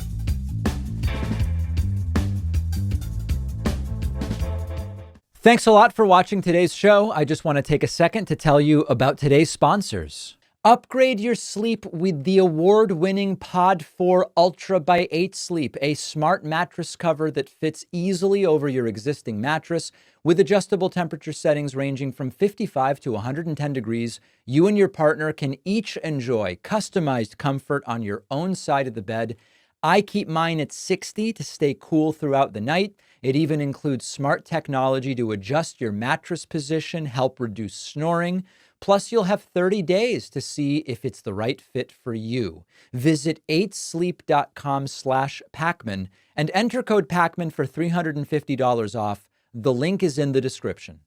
Thanks a lot for watching today's show. I just want to take a second to tell you about today's sponsors. Upgrade your sleep with the award-winning Pod 4 Ultra by 8 Sleep, a smart mattress cover that fits easily over your existing mattress with adjustable temperature settings ranging from 55 to 110 degrees. You and your partner can each enjoy customized comfort on your own side of the bed. I keep mine at 60 to stay cool throughout the night. It even includes smart technology to adjust your mattress position, help reduce snoring. Plus, you'll have 30 days to see if it's the right fit for you. Visit 8sleep.com/Pacman and enter code Pacman for $350 off. The link is in the description.